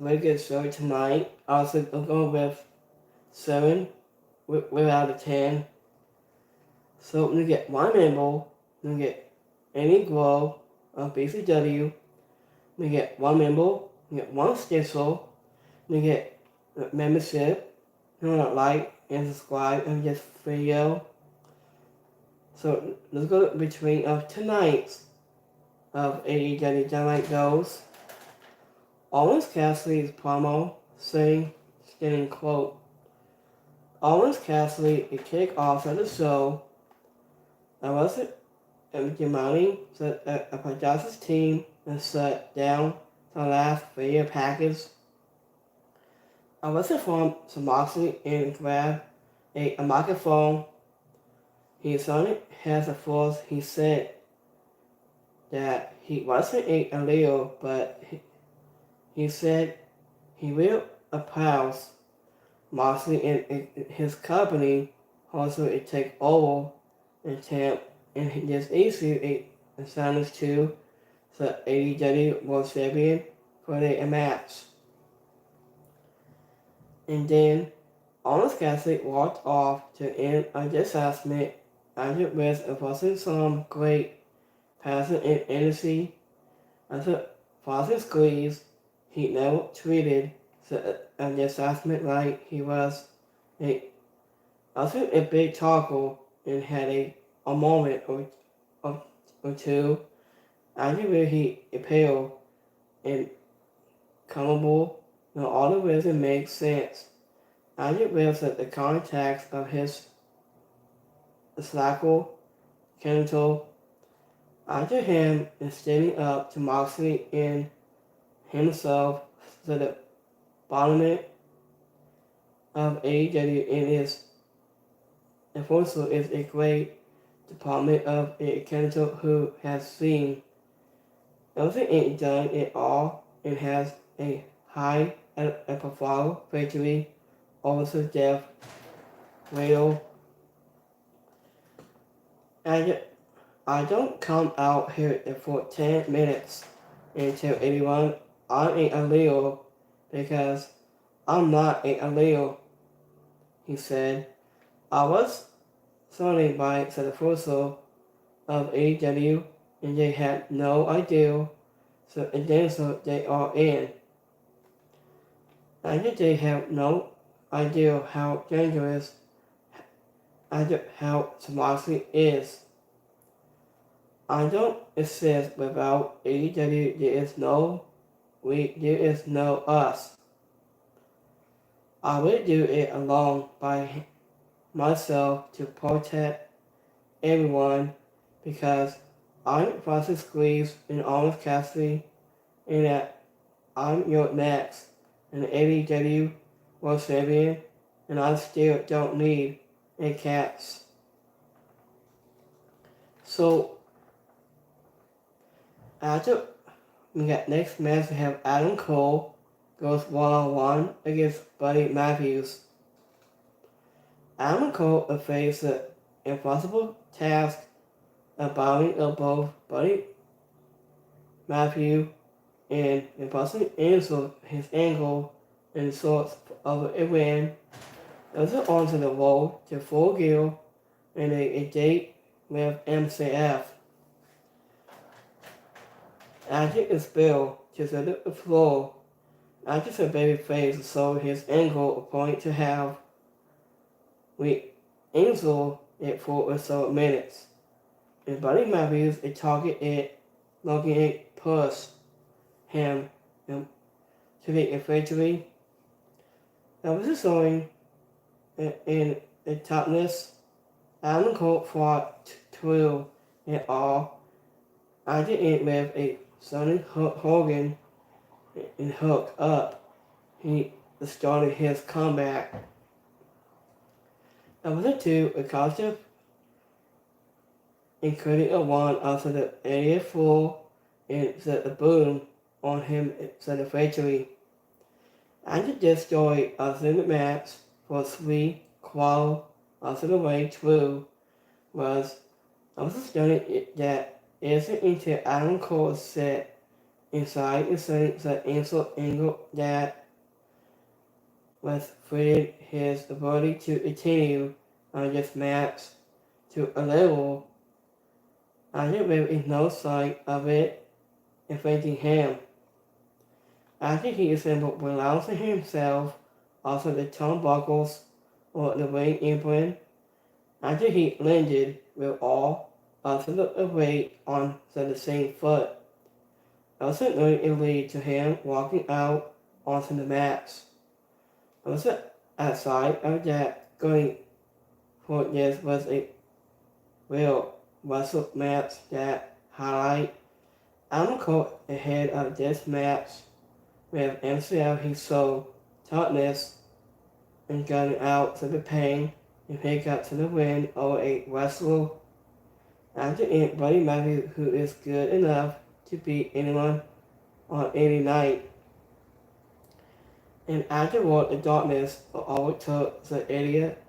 very good show tonight. Also, I'll go with 7 out of 10. So we get one member, we get any glow of BCW, we get one member, we get one schedule, we get membership, like and subscribe and just video. So let's go between of tonight's of AEW Dynamite goes. Owens Cassidy's promo saying, getting quote, Owens Cassidy to kick off of the show. I wasn't demanding that a Pegasus team and shut down the last video package. I wasn't from Moxley and grabbed a microphone. He suddenly has a force. He said that he wasn't a Leo, but he said he will oppose Moxley and his company also to take over and champ, and he just issued a challenge to the AEW World Champion for a match. And then Owens Cassidy walked off to end a disastment after with enforcing some great passing and energy. After forcing squeeze, he never treated a disastment like he was a big talker and had a moment or two after where he appealed and comable and all the reason makes sense. After with the context of his slacker Kento after him is standing up to Moxley and himself to the bottom of AEW and his enforcer is a great department of a Kento who has seen everything ain't done at all and has a high profile victory over the death ratio. And I don't come out here for 10 minutes and tell everyone I'm a Leo because I'm not a Leo, he said. I was surrounded by the enforcer of AEW and they had no idea the danger they are in. And they have no idea how dangerous and how Moxley is. I don't exist without AEW. There is no us. I will do it alone by myself to protect everyone because I'm Francis Squeeze and Owens Cassidy and that I'm your next and AEW World Champion and I still don't need a catch. So after we got next match we have Adam Cole goes one-on-one against Buddy Matthews. Adam Cole will face the impossible task of bowing of both Buddy Matthews and impossibly insult his ankle and sorts of a win. Also onto the road to Full Gear and a date with MCF. After the spill to the floor, after the babyface saw his ankle point to have, we insult it for several minutes. And Buddy Matthews a target it, looking it push him to the victory. That was showing in the toughness. Adam Cole fought through it all. I did it with a Sonny Hogan and hooked up. He started his comeback. That was a two, a costume, including a one after the area floor and set a boom on him set the victory. After this story after the match for 3 quarters after the way through was also studying that isn't into Adam Cole said Inside the sentence that Ansel angle that was freed his ability to continue on this match to a level I there is no sign of it affecting him. After he assembled renouncing himself, also the turnbuckles or the ring apron, after he landed with all of the weight on the same foot. Also noted it lead to him walking out onto the mats. Also outside of that going for this was a real wrestle match that highlight Adam Cole ahead of this match with MCL he showed toughness and going out to the pain and pick up to the win over a wrestler. After it, Buddy Matthews, who is good enough to beat anyone on any night. And afterward, the darkness overtook the idiot,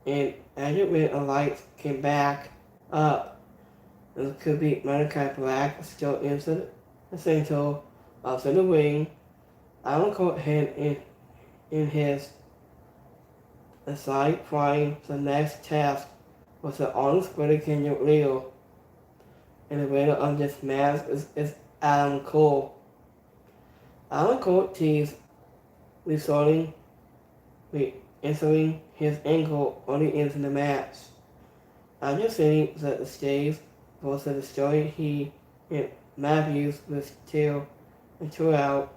and after when the lights came back up, it could be Malachi Black still into the center of the ring. Adam Cole had in his aside flying the next task was the unscripted Kenya Leo. And the winner of this match is Adam Cole. Adam Cole teased resorting with inserting his ankle on the end of the match. After saying that the stage was the story he and Matthews was still and throughout.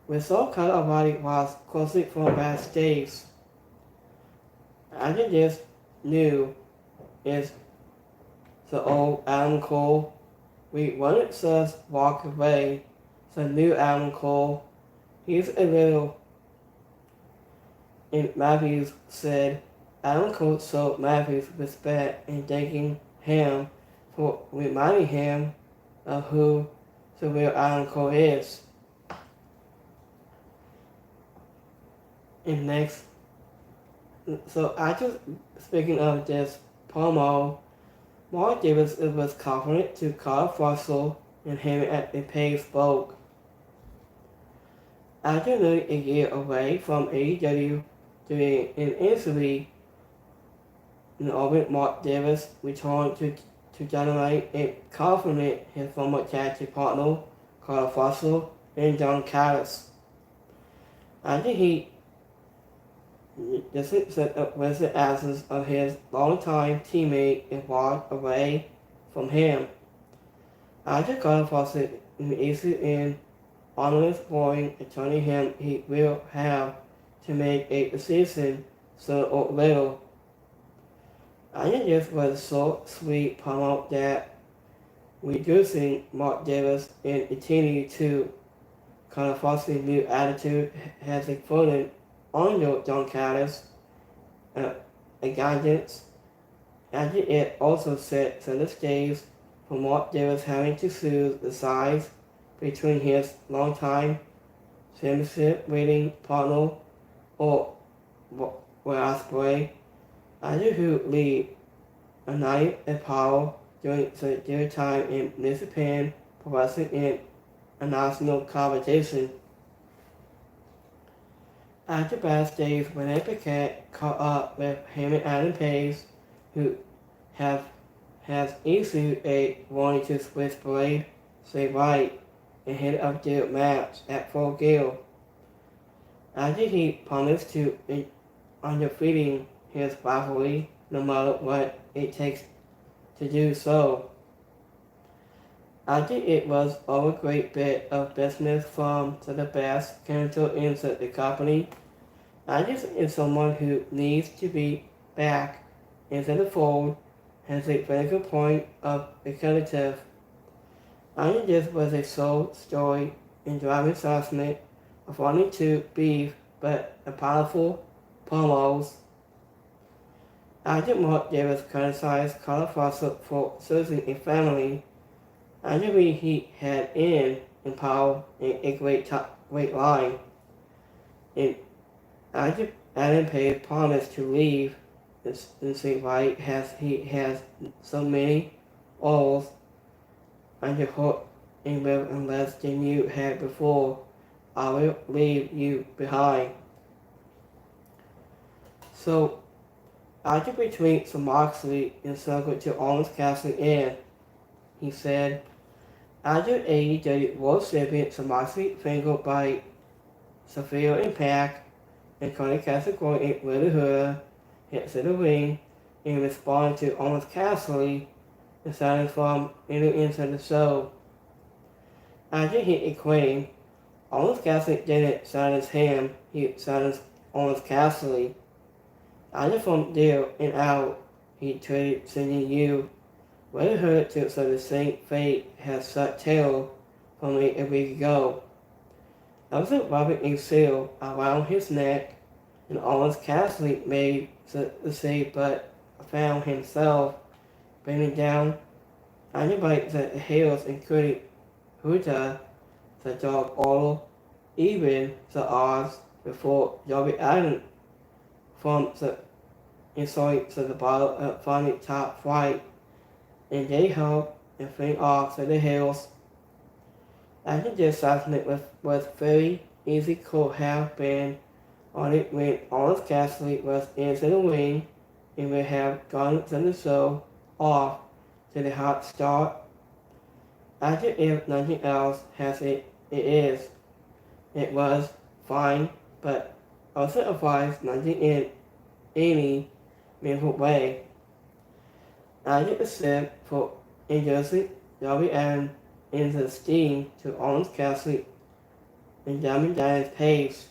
With so kind of body was closely from backstage. After this new is the old Adam Cole. We wanted to walk away. The new Adam Cole. He's a little. And Matthews said Adam Cole showed Matthews respect in thanking him for reminding him of who the real Adam Cole is. And next, so after speaking of this promo, Mark Davis was confident to call Russell and him at the pace spoke. After nearly a year away from AEW doing an interview in orbit, Mark Davis returned to Dynamite and confident his former tag team partner, Carl Russell and John Callis. After he was the absence of his longtime teammate and walked away from him. After Carl Russell issued in honest warning and telling him he will have to make a decision sooner or later. I think this was so sweet promo that reducing Mark Davis and continue to kind of Russell's new attitude has included under John Callis a guidance, and it also set the stage for Mark Davis having to choose the sides between his longtime championship winning partner or Ospreay, either who lead a night of power during their time in New Japan Pro Wrestling in a national competition. After backstage, Renee Paquette caught up with him and Adam Page, who has issued a warning to Switchblade, say right, ahead of their match at Full Gear. After he promised to undefeating his rivalry, no matter what it takes to do so. After it was all a great bit of business from the best character in the company, I just is someone who needs to be back into the fold as a critical point of the collective. I think this was a soul story and driving assessment of wanting to beef but a powerful promos. After Mark Davis criticized Carl Fawcett for choosing a family, I believe he had in power a great line. And after Adam Page promised to leave and say right he has so many roles under hook and live less than you had before. I will leave you behind. So, after between some Moxley and circled to almost casting in, he said, after AEW World Champion Moxley fingered by Severe Impact and Cody Castagnoli and Wheeler Hooder hit to the ring and responded to almost casually and started from into the show. After he acclaimed, almost casually didn't silence him, he silenced almost casually. After from there and out, he traded sending you. Wheeler Hooder took so the same fate has set tail from me a week ago. After rubbing a seal around his neck, and almost casually made the save but found himself bending down anybody that heels including Huda, the dog Oro, even the odds before Darby Allin from the inside to the bottom of finally top Fright, and they help and fling off to the hills. After this assessment was very easy could have been on it when Orange Cassidy was into the ring and would have gone to the show off to the hot start. After if nothing else has it is. It was fine, but also advised nothing in any meaningful way. After the sip for introducing Darby Allin into the steam to Orange Cassidy and Diamond Diamond's pace.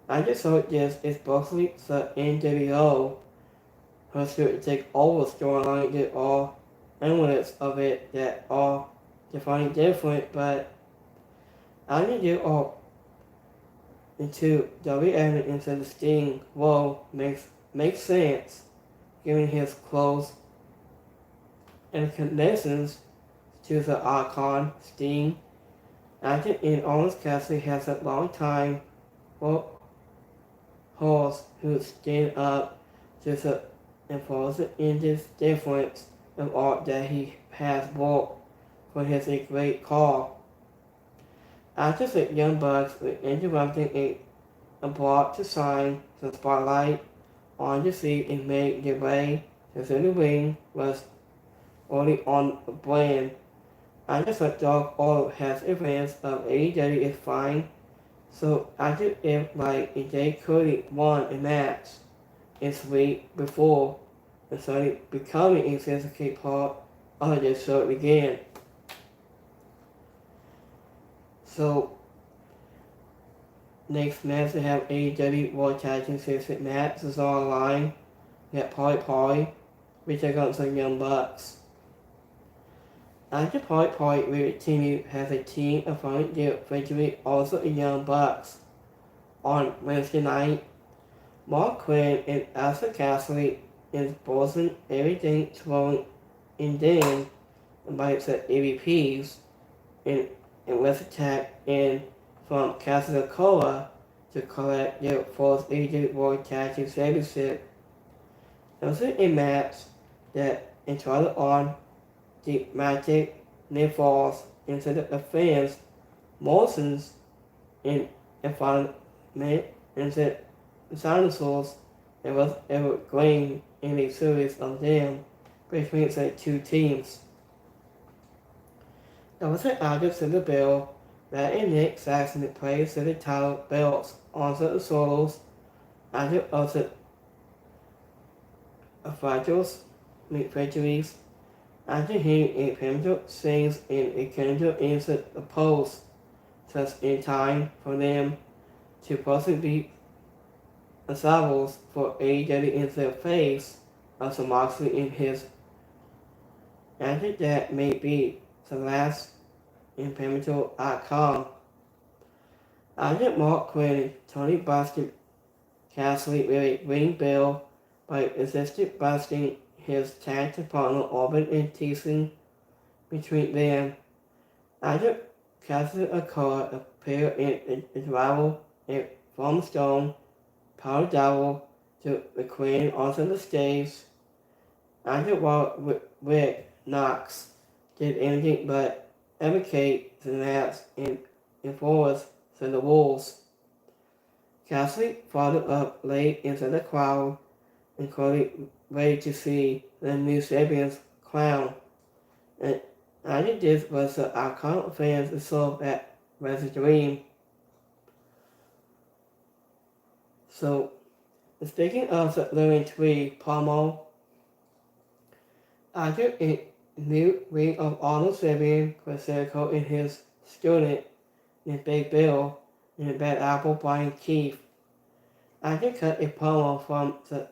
I just thought this is mostly the NWO has to take over storyline get all elements of it that are defining different, but I need to all into WN into the Sting role makes sense given his close and connections to the icon Sting. Acting in Orange Cassidy has a long time horse who stand up to the enforcer in this difference of art that he has brought for his a great call. After the Young Bucks were interrupting a block to shine the spotlight on the seat and made their way to the ring was already on the brand. After the Dog Order has advanced of AEW is fine. So after if like if they could won a match this week before and started becoming a significant part of this show again. So next match we have AEW World Tag Team Championship match is online. We got Party we take on some Young Bucks. After Party we continue has a team of finding their victory also in Young Bucks. On Wednesday night, Mark Quinn and Asa Cassidy is bossing everything thrown in then by the AVPs and let's attack in from Casa Cola to collect their fourth AEW World Tag Team Championship. It was a match that entitled on the Magic Nick falls into the fans, Morrison's in environment into the dinosaurs that was ever going in a series of them between the two teams. There was an added to the bill that Nick Saxon plays to the title belts on the solos after also fragile victories. After hitting a pivotal sings in a candle into the post, just in time for them to possibly be established for AEW into the face of the Moxley in his. After that may be the last in pivotal outcome. After Mark Quinn, Tony Basket Cassidy with a ring bell by assisted busting his tag team partner Orban and teasing between them. After Cassidy occurred appeared in his rival from Stone, Power Devil to the Queen onto the stage. After while Rick Knox did anything but advocate the Nats and enforce the rules. Cassidy followed up late into the crowd, including ready to see the new champions crowned. And I think this was the outcome fans saw that was a dream. So, speaking of the Living Tree promo, after a new Ring of Honor champion Chris Jericho and his student named Big Bill and Bad Apple Brian Keith, after cut a promo from the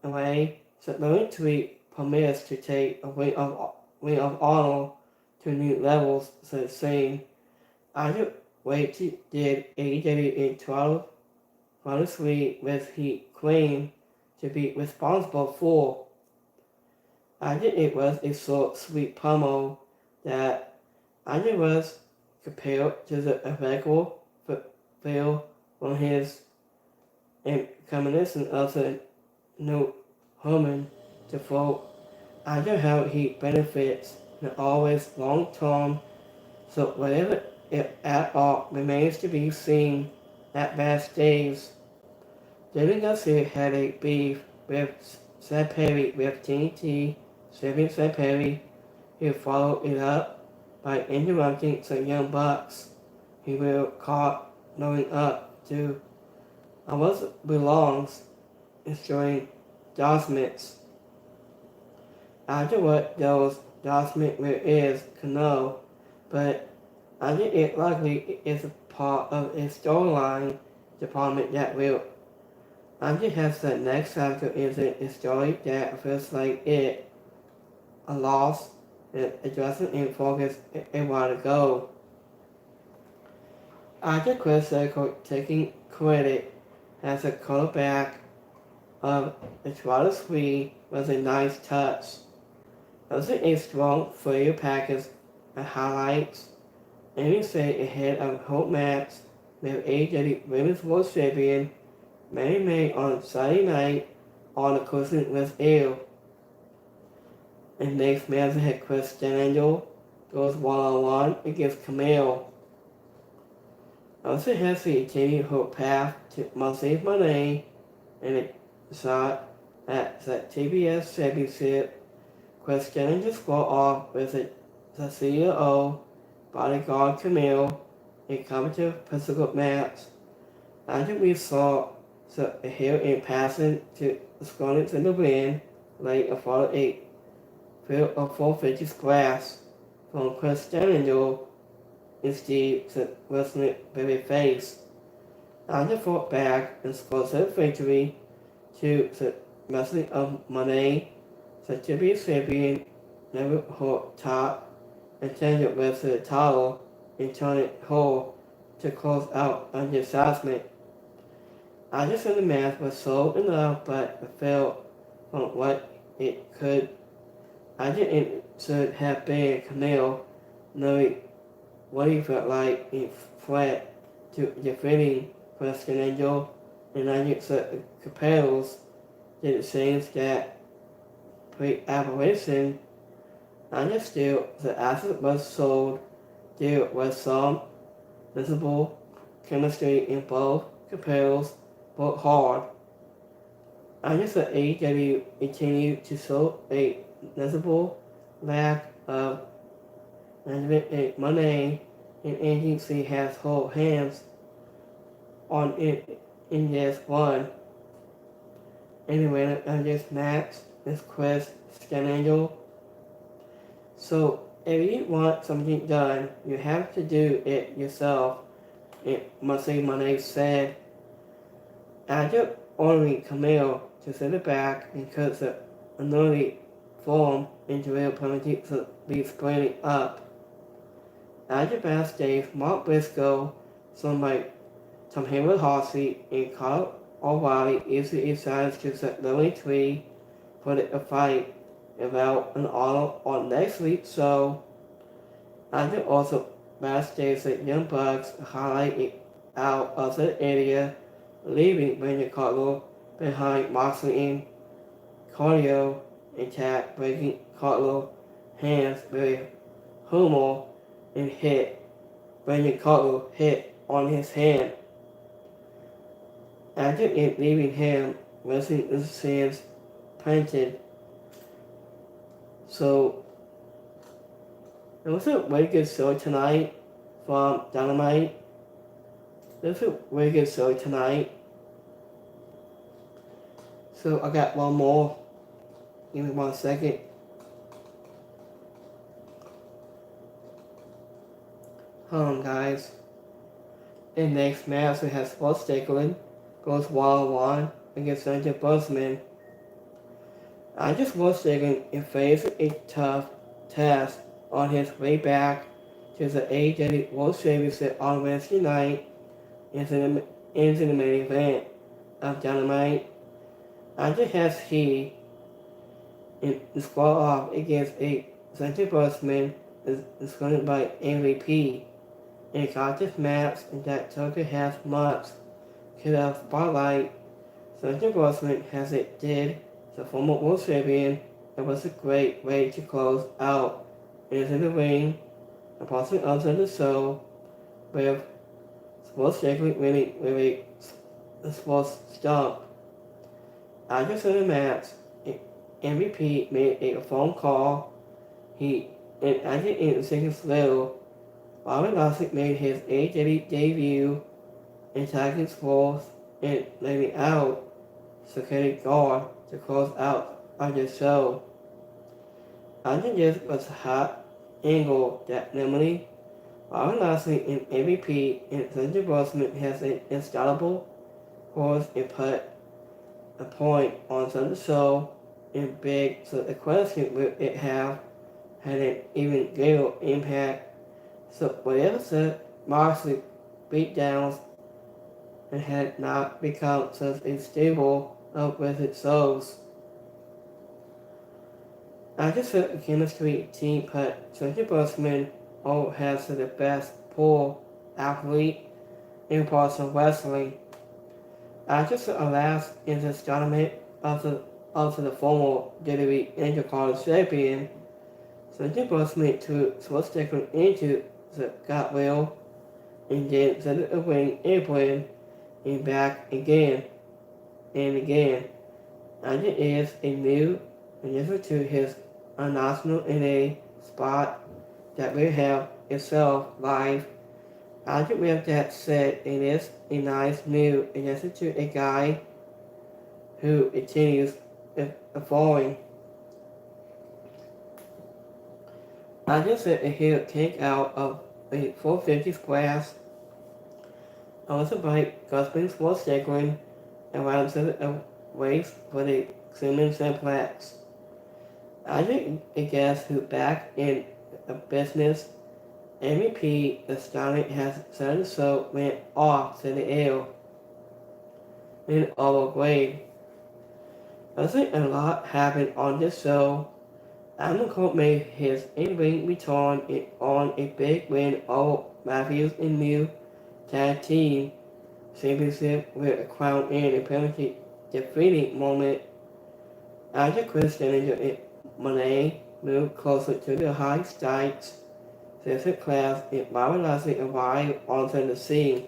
away, the Living Tree promised to take a Ring of Honor to new levels, so saying, after Wade did AEW in 1223 which he claimed to be responsible for. I think it was a short, sweet promo that I think was compared to the regular feel on his combination of the new Herman to vote. I know how he benefits and always long term, so whatever it at all remains to be seen at backstage. David Garcia had a beef with Seth Perry with TNT, saving Seth Perry, who followed it up by interrupting the Young Bucks, who were caught blowing up to what belongs, ensuring documents. After what those documents is can know, but I think it likely is a part of a storyline department that will. I think has the next chapter is a story that feels like it a loss and addressing and focus a while ago. After Chris Jericho taking credit as a quarterback of the Toronto Free was a nice touch. Also a strong video package of highlights, and we say ahead of Hope match with AEW Women's World Champion Mary May on Saturday night on the cushion with ill. And next match had Chris Stanangelo goes one-on-one against Camille. Also has the continued her path to Save Money and a shot at the TBS Championship. Chris Stanangelo square off with the CEO, Bodyguard Camille, a competitive physical match. After we saw the hill in passing to Scarlett in the wind, late a follow 8 field of 450 grass from Chris Stanangelo instead the wrestling baby face. After fought back and scored a victory to the wrestling of Money, the TBS champion never hurt top and tended with the title and turned it whole to close out on the assessment. I just said the match was so enough, but it failed from what it could. I think it should have been Camille knowing what he felt like in threat to defeating Preston Angel, and I think the competitors did things that pre-apparition. I just still the asset was sold. There was some visible chemistry in both competitors. Work hard. I guess the AEW continued to show a visible lack of management and money, and agency has hold hands on it in this one. Anyway, I just match is Chris Stanangelo. So if you want something done, you have to do it yourself. It Money Money said. After ordering Camille to sit it back and cut the annuity form into real penalty to be splitting up. After backstage, Mark Briscoe, Tom Hayward Horsey, and Kyle O'Reilly easily decides to set Lily Tree for a fight about an honor on next week's show. After also backstage, the Young Bucks highlight it out of the area, leaving Randy Cutler behind Moxley in cardio attack, breaking Cutler's hands with Hummel and hit. Brandon Cutler hit on his hand. After it leaving him, wrestling the sands painted. So it was a really good show tonight from Dynamite. It was a really good show tonight. So I got one more. Give me 1 second. Hold on, guys. In next match, we have Sports Strickland goes 1-on-1 against Sandra Busman. I just was Strickland and faced a tough task on his way back to the AEW World Championship on Wednesday night into the main event of Dynamite. I just has he in the squad off against a Sandra Busman is going by MVP. And got this match that took a half months to the spotlight. Sandra Busman has it did the former world champion. It was a great way to close out into the ring, the possible of the show, with Sports Strickland winning with a sports stomp. After the match, MVP made a phone call. And after it seconds later, Bobby Lashley made his AEW debut in tagging Sports and laying out security guard to close out on the show. After this was a hot angle that normally Bobby Lashley and MVP and Sandra Busman has an installable course and put a point on the show and big, so the question will it have had an even greater impact. So whatever said Moxley beatdowns and had not become such a stable of with its souls. I just felt the chemistry team put Sandra Busman has the best pool athlete in parts of wrestling. After the last in this tournament of the former WWE Intercontinental Champion, Sandra Busman to Sports Strickland into the Godwill and then set it away apron and back again and again. And it is a new addition to his announcement in a spot that will have itself live. After with that said, it is a nice new addition to a guy who continues evolving. I just said a heel take out of a 450 splash. I was about Gusman Sports Strickland around the waist for the Simmons Simplex. I think a guess who back in a business MVP astounding has said the show went off to the air in overgrade. I think a lot happened on this show. Adam Cole made his in-ring return on a big win over Matthews and New Tag Team Championship with a crown and a penalty defeating moment. After Chris Jericho and Monet moved closer to the high stakes Sister class and Bobby Lashley arrived onto the scene.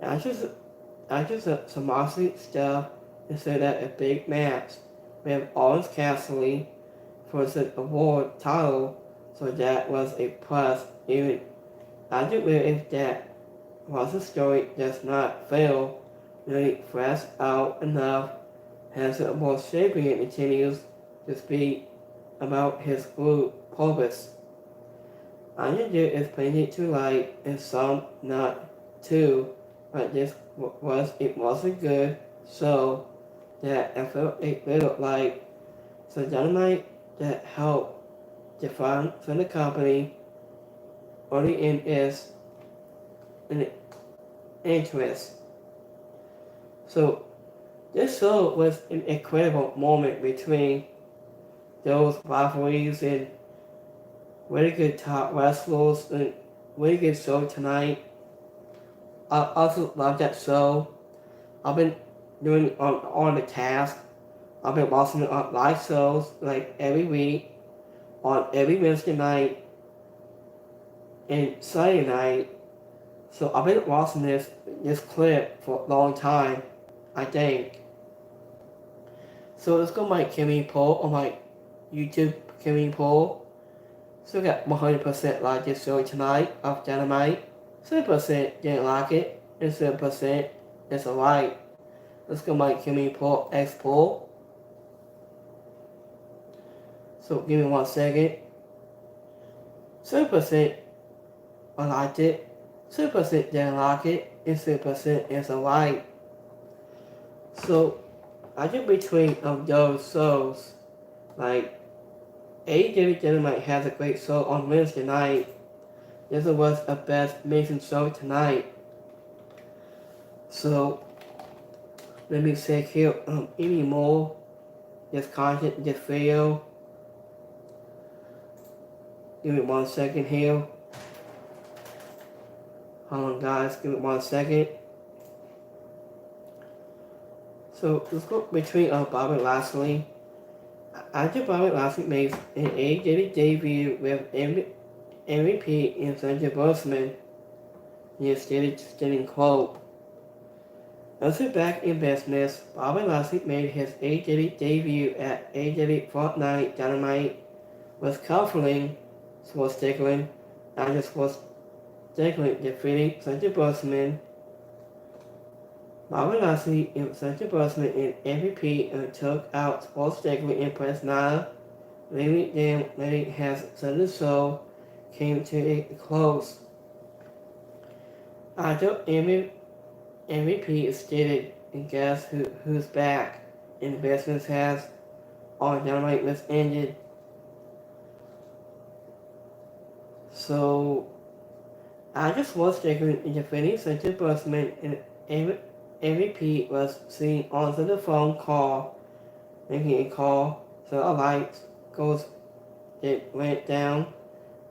After some Moxley stuff instead of a big match with Orange Cassidy for the award title, so that was a plus. Even after if that was the story does not fail, really fresh out enough as the award champion continues to speak about his group purpose. Under there is plenty to like and some not too, but this was a good show that I felt a little like so Dynamite that helped define for the company early in its interest. So this show was an incredible moment between those rivalries and really good top wrestlers and really good show tonight. I also love that show. I've been doing on the task. I've been watching live shows like every week on every Wednesday night and Sunday night. So I've been watching this clip for a long time, I think. So let's go my Kimmy poll on my YouTube Kimmy poll. So we got 100% like this show tonight of Dynamite. 7% didn't like it, and 7% is alright. Let's go my Kimmy poll X poll. So give me 1 second. 7% I liked it, 7% didn't like it, and 7% is alright. So I think between those shows, like AEW Dynamite has a great show on Wednesday night. This was a best amazing show tonight. So let me check here any more this content, this video. Give me 1 second here. Hold on guys, give me 1 second. So let's go between Bobby Lashley. After Bobby Lashley makes an AEW debut with MVP and Sandra Bossman, he is stating quote, "Also back in business, Bobby Lashley made his AEW debut at AEW Fortnite Dynamite with Coughlin, Sports Dickling, and Sports Dickling defeating Sandra Bossman. Bobby Lashley and Sandra Bossman in MVP and took out Sports Dickling in Press 9, leaving them letting has said the show came to a close. After MVP is stated, and guess who's back? And business has on Dynamite was ended. So I just was taking in defending Sandra Bossman and MVP was seen onto the phone call, making a call, so a light goes, it went down,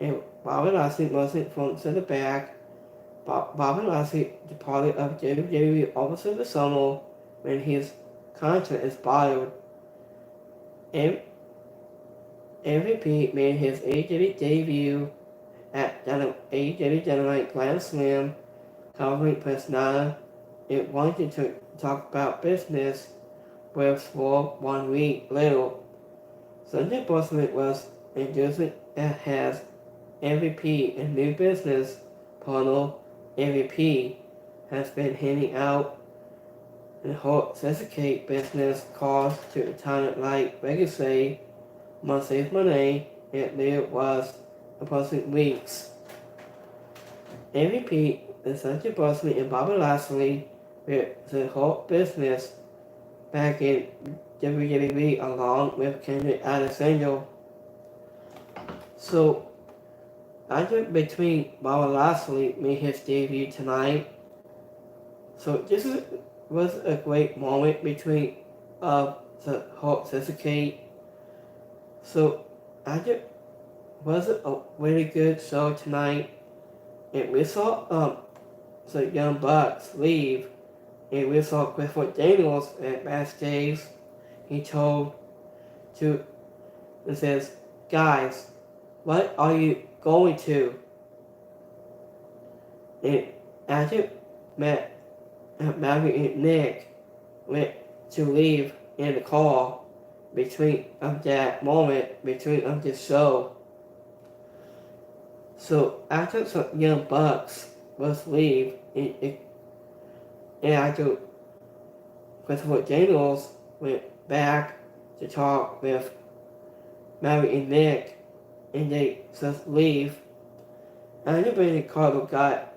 and Bobby Lashley wasn't from to the back. Bobby Lashley departed of WWE over the summer when his contract expired. MVP made his AEW debut at AEW Dynamite Grand Slam, covering Press 9. It wanted to talk about business with for 1 week later. Sunday Bossman was introduced as MVP and new business partner. MVP has been handing out and certificate business cards to talent like Legacy, Monday Money, and there was opposing weeks. MVP and Sunday Bossman and Bobby Lashley with the whole business back in WWE along with Kendrick Alexander. So I think between Bobby Lashley made his debut tonight. So this was a great moment between the whole certificate. So I think was a really good show tonight, and we saw the Young Bucks leave. And we saw Clifford Daniels at backstage. He told it says, "Guys, what are you going to?" And after Maggie and Nick went to leave in the car between that moment between this show. So after some Young Bucks was leave, and after Christopher Daniels went back to talk with Mary and Nick, and they just leave. And Brandon Carter got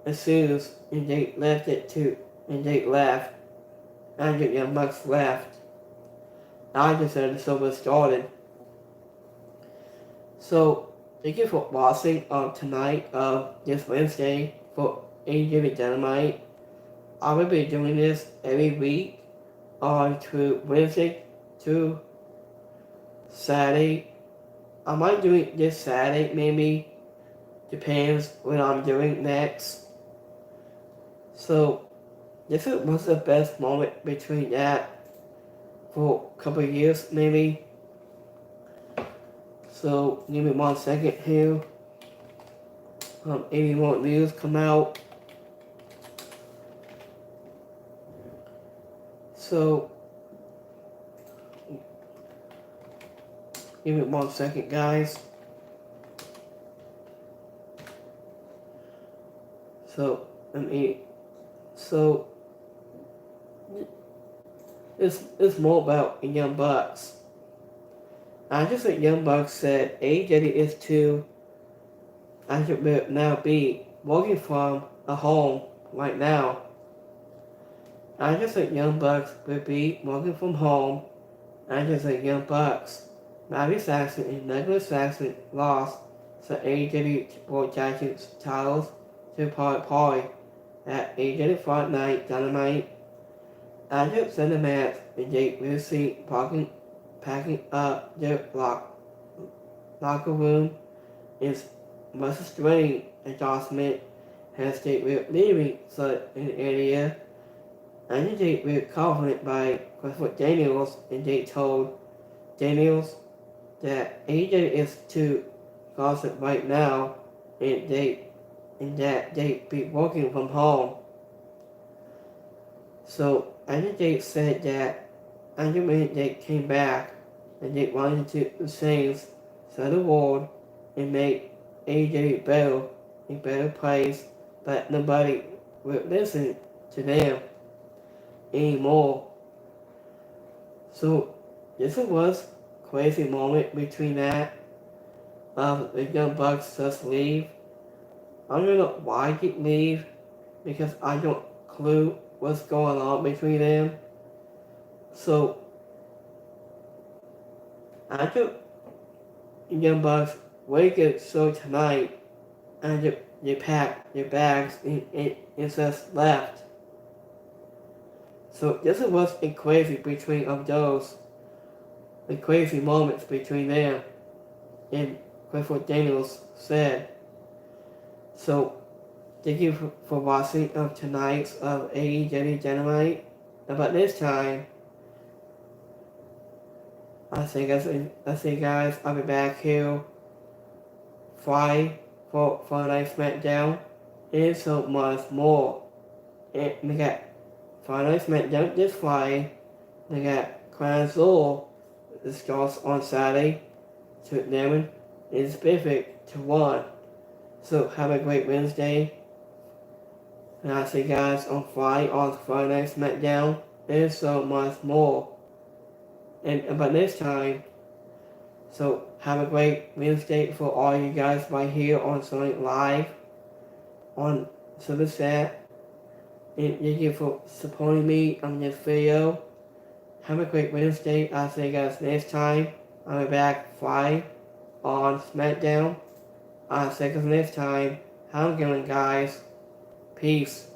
the shoes, and they left it too, and they left. And the Young Bucks left. I just said the show was started. So thank you for watching tonight this Wednesday for AEW Dynamite. I will be doing this every week on to Wednesday to Saturday. I might do it this Saturday, maybe. Depends what I'm doing next. So this was the best moment between that for a couple of years, maybe. So give me 1 second here. any more news come out. So, give me 1 second, guys. So, it's more about the Young Bucks. I just think Young Bucks said AEW is to, I should now be working from a home right now. I just think Young Bucks will be working from home. I just think Young Bucks, Bobby Saxton and Douglas Saxton lost the AEW World Championship titles to Party at AEW Fright Night Dynamite. I just sent a match and Jake Lucy packing up their locker room is much strain adjustment has Jake Will leaving so in the area. And Jake Will confident by Christopher Daniels and Jake told Daniels that AJ is too gossip right now and that they be working from home. So Jake said that when Jake came back and Jake wanted to change the world and make AJ better, a better place, but nobody would listen to them anymore. So this was a crazy moment between that. The Young Bucks just leave. I don't know why they leave because I don't clue what's going on between them. So I took Young Bucks wake up show tonight and you pack your bags and just left. So this was a crazy between of those, the crazy moments between them, and Clifford Daniels said. So thank you for watching of tonight's of AEW Dynamite. About this time, I say guys, I'll be back here Friday for a nice SmackDown and so much more. And we got Friday SmackDown this Friday. We got Crown Jewel. It starts on Saturday to 11 and Pacific to 1. So have a great Wednesday. And I'll see you guys on Friday Night SmackDown and so much more. And about this time, so have a great Wednesday for all you guys right here on Sonic Live on Superchat. And thank you for supporting me on this video. Have a great Wednesday. I'll see you guys next time. I'll be back Friday on SmackDown. I'll see you guys next time. Have a good one, guys. Peace.